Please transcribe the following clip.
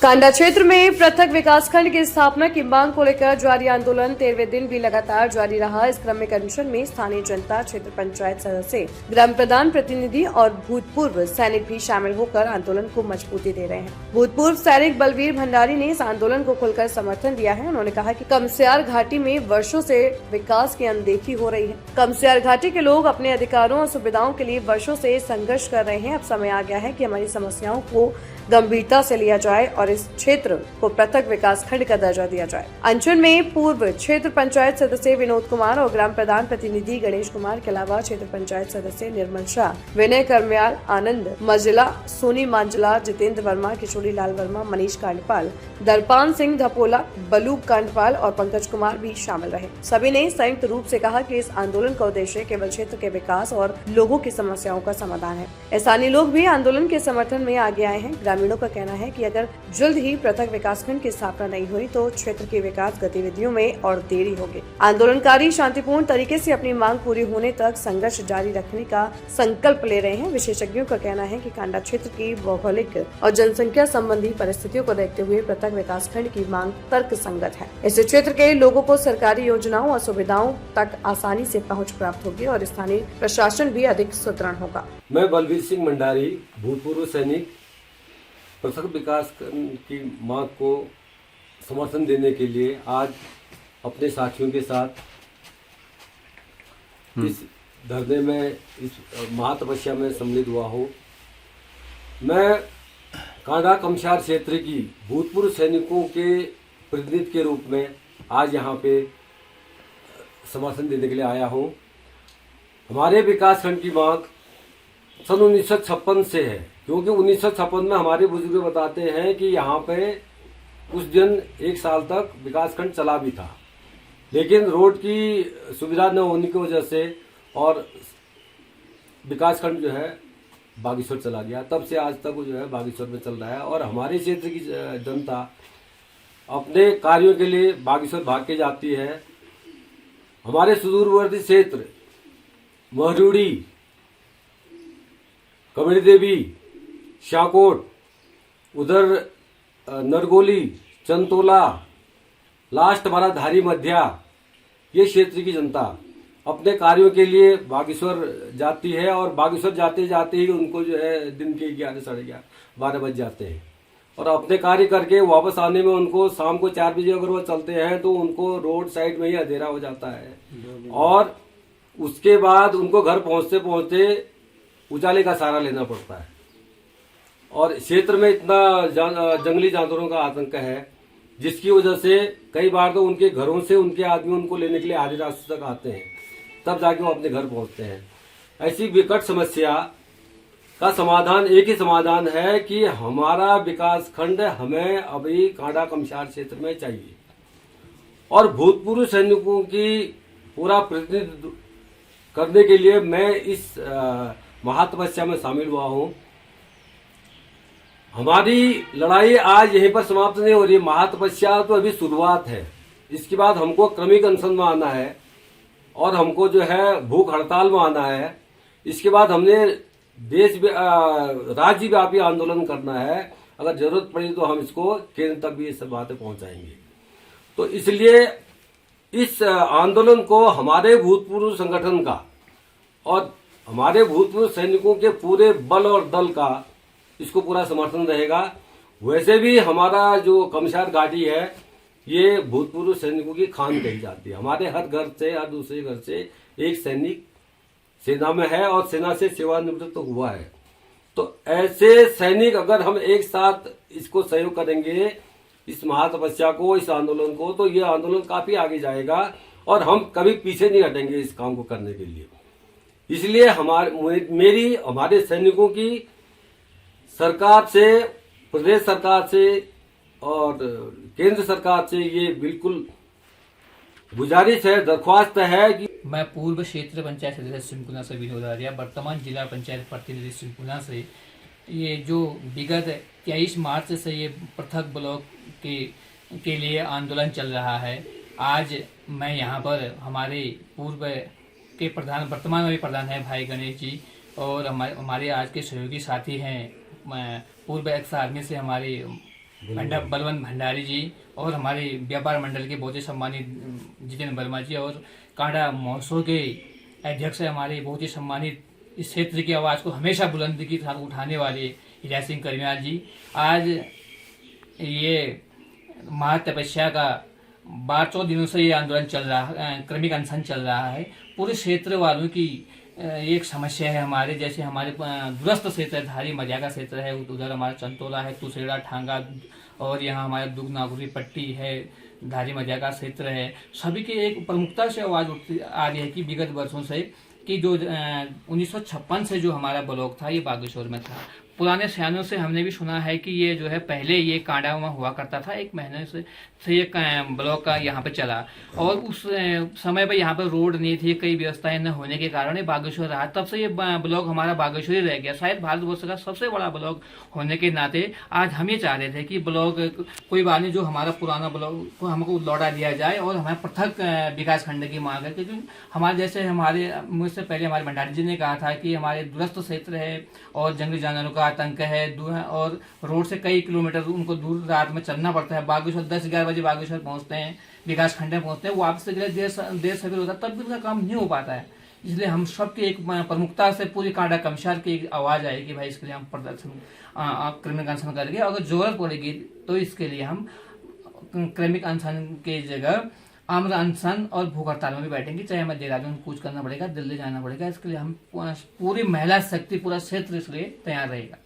कांडा क्षेत्र में पृथक विकासखंड की स्थापना की मांग को लेकर जारी आंदोलन 13वें दिन भी लगातार जारी रहा। इस क्रम में अनशन में स्थानीय जनता, क्षेत्र पंचायत सदस्य, ग्राम प्रधान प्रतिनिधि और भूतपूर्व सैनिक भी शामिल होकर आंदोलन को मजबूती दे रहे हैं। भूतपूर्व सैनिक बलवीर भंडारी ने इस आंदोलन को खुलकर समर्थन दिया है। उन्होंने कहा कि कमस्यार घाटी में वर्षों से विकास की अनदेखी हो रही है। कमस्यार घाटी के लोग अपने अधिकारों और सुविधाओं के लिए वर्षों से संघर्ष कर रहे हैं। अब समय आ गया है कि हमारी समस्याओं को गंभीरता से लिया जाए और इस क्षेत्र को पृथक विकास खंड का दर्जा दिया जाए। अनशन में पूर्व क्षेत्र पंचायत सदस्य विनोद कुमार और ग्राम प्रधान प्रतिनिधि गणेश कुमार के अलावा क्षेत्र पंचायत सदस्य निर्मल शाह, विनय करम्याल, आनंद मजिला, सोनी मांजला, जितेंद्र वर्मा, किशोरी लाल वर्मा, मनीष कांडपाल, दरपान सिंह धपोला, बलू कांडपाल और पंकज कुमार भी शामिल रहे। सभी ने संयुक्त रूप से कहा कि इस आंदोलन का उद्देश्य केवल क्षेत्र के विकास और लोगों की समस्याओं का समाधान है। स्थानीय लोग भी आंदोलन के समर्थन में आगे आए हैं। ग्रामीणों का कहना है कि अगर जल्द ही पृथक विकासखंड की स्थापना नहीं हुई तो क्षेत्र की विकास गतिविधियों में और देरी होगी। आंदोलनकारी शांतिपूर्ण तरीके से अपनी मांग पूरी होने तक संघर्ष जारी रखने का संकल्प ले रहे हैं। विशेषज्ञों का कहना है कि कांडा क्षेत्र की भौगोलिक और जनसंख्या संबंधी परिस्थितियों को देखते हुए पृथक विकासखंड की मांग तर्क संगत है। इससे क्षेत्र के लोगों को सरकारी योजनाओं और सुविधाओं तक आसानी से पहुँच प्राप्त होगी और स्थानीय प्रशासन भी अधिक सुदृढ़ होगा। मैं बलवीर सिंह भंडारी, भूतपूर्व सैनिक, पृथक विकास की मांग को समर्थन देने के लिए आज अपने साथियों के साथ इस धरने में, इस महातपस्या में सम्मिलित हुआ हूँ। मैं कांडा कमस्यार क्षेत्र की भूतपूर्व सैनिकों के प्रतिनिधि के रूप में आज यहाँ पे समर्थन देने के लिए आया हूँ। हमारे विकासखंड की मांग सन 1956 से है, क्योंकि 1956 में हमारे बुजुर्ग बताते हैं कि यहाँ पे उस दिन 1 साल तक विकासखंड चला भी था, लेकिन रोड की सुविधा न होने की वजह से और विकासखंड जो है बागेश्वर चला गया। तब से आज तक वो जो है बागेश्वर में चल रहा है और हमारे क्षेत्र की जनता अपने कार्यों के लिए बागेश्वर भाग के जाती है। हमारे सुदूरवर्ती क्षेत्र महरूड़ी, कमड़ी देवी, शाकोट, उधर नरगोली, चंतोला, लास्ट हमारा धारी मध्या, ये क्षेत्र की जनता अपने कार्यों के लिए बागेश्वर जाती है और बागेश्वर जाते जाते ही उनको जो है दिन के 11, साढ़े 11, 12 बज जाते हैं और अपने कार्य करके वापस आने में उनको शाम को 4 बजे अगर वो चलते हैं तो उनको रोड साइड में ही अंधेरा हो जाता है और उसके बाद उनको घर पहुंचते पहुंचते उजाले का सहारा लेना पड़ता है। और क्षेत्र में इतना जंगली जानवरों का आतंक है जिसकी वजह से कई बार तो उनके घरों से उनके आदमी उनको लेने के लिए आधे रास्ते तक आते हैं, तब जाके वो अपने घर पहुंचते हैं। ऐसी विकट समस्या का समाधान एक ही समाधान है कि हमारा विकास खंड हमें अभी कांडा कमस्यार क्षेत्र में चाहिए और भूतपूर्व सैनिकों की पूरा प्रतिनिधित्व करने के लिए मैं इस महातपस्या में शामिल हुआ हूं। हमारी लड़ाई आज यहीं पर समाप्त नहीं हो रही। महातपस्या तो अभी शुरुआत है, इसके बाद हमको क्रमिक अनशन में आना है और हमको जो है भूख हड़ताल में आना है। इसके बाद हमने राज्य व्यापी आंदोलन करना है। अगर जरूरत पड़ी तो हम इसको केंद्र तक भी ये सब बातें पहुंचाएंगे। तो इसलिए इस आंदोलन को हमारे भूतपूर्व संगठन का और हमारे भूतपूर्व सैनिकों के पूरे बल और दल का इसको पूरा समर्थन रहेगा। वैसे भी हमारा जो कमस्यार घाटी है ये भूतपूर्व सैनिकों की खान कही जाती है। हमारे हर घर से, हर दूसरे घर से एक सैनिक सेना में है और सेना से सेवानिवृत्त तो हुआ है। तो ऐसे सैनिक अगर हम एक साथ इसको सहयोग करेंगे, इस महातपस्या को, इस आंदोलन को, तो ये आंदोलन काफी आगे जाएगा और हम कभी पीछे नहीं हटेंगे इस काम को करने के लिए। इसलिए हमारे सैनिकों की सरकार से, प्रदेश सरकार से और केंद्र सरकार से ये बिल्कुल गुजारिश है, दरख्वास्त है कि मैं पूर्व क्षेत्र पंचायत सदस्य सिंकुना से विनोद आर्या, वर्तमान जिला पंचायत प्रतिनिधि सिंकुना से ये जो विगत 23 मार्च से ये पृथक ब्लॉक के लिए आंदोलन चल रहा है, आज मैं यहाँ पर हमारे पूर्व के प्रधान, वर्तमान में भी प्रधान है भाई गणेश जी और हमारे आज के सहयोगी साथी हैं पूर्व एक्स आर्मी से हमारे बलवंत भंडारी जी और हमारे व्यापार मंडल के बहुत ही सम्मानित जितेंद्र वर्मा जी और कांडा महोत्सव के अध्यक्ष हमारे बहुत ही सम्मानित इस क्षेत्र की आवाज़ को हमेशा बुलंदी के साथ उठाने वाले हिराज सिंह करमियाल जी। आज ये महातपस्या का 12 दिनों से ये आंदोलन चल रहा है, क्रमिक अनशन चल रहा है। पूरे क्षेत्र वालों की एक समस्या है हमारे, जैसे हमारे दूरस्थ क्षेत्र है, धारी मजा का क्षेत्र है, उधर हमारा चंतोला है, तुसेड़ा ठांगा और यहाँ हमारा दुग नागुरी पट्टी है, धारी मजा का क्षेत्र है। सभी की एक प्रमुखता से आवाज उठती आ रही है कि विगत वर्षों से कि जो 1956 से जो हमारा ब्लॉक था ये बागेश्वर में था। पुराने सयानों से हमने भी सुना है कि ये जो है पहले ये कांडा में हुआ करता था, 1 महीने से ये ब्लॉक का यहाँ पे चला और उस समय पे यहाँ पे रोड नहीं थी, कई व्यवस्थाएं न होने के कारण ये बागेश्वर रहा। तब से ये ब्लॉक हमारा बागेश्वर ही रह गया। शायद भारतवर्ष का सबसे बड़ा ब्लॉक होने के नाते आज हम ये चाह रहे थे कि ब्लॉक कोई बात नहीं, जो हमारा पुराना ब्लॉक को हमको लौटा दिया जाए और हमें पृथक विकास खंड की मांग है। क्योंकि हमारे जैसे मुझसे पहले हमारे भंडारी जी ने कहा था कि हमारे दूरस्थ क्षेत्र है और जंगली जानवरों का आतंक है और रोड से कई किलोमीटर उनको दूर रात में चलना पड़ता है। बागेश्वर 10-11 बजे बागेश्वर पहुंचते हैं, विकास खंड में पहुंचते हैं, वापस के लिए देर सवेर होता है, तब भी उनका काम नहीं हो पाता है। इसलिए हम सबकी एक प्रमुखता से पूरी कांडा कमिश्नर की एक आवाज आएगी, भाई इसके लिए हम प्रदर्शन क्रमिक अनशन करेंगे। अगर जरूरत पड़ेगी तो इसके लिए हम क्रमिक अनशन की जगह आम्र अनशन और भूख हड़ताल में भी बैठेंगे, चाहे हमें देहरादून कूच करना पड़ेगा, दिल्ली जाना पड़ेगा। इसके लिए हम पूरी महिला शक्ति, पूरा क्षेत्र इसलिए तैयार रहेगा।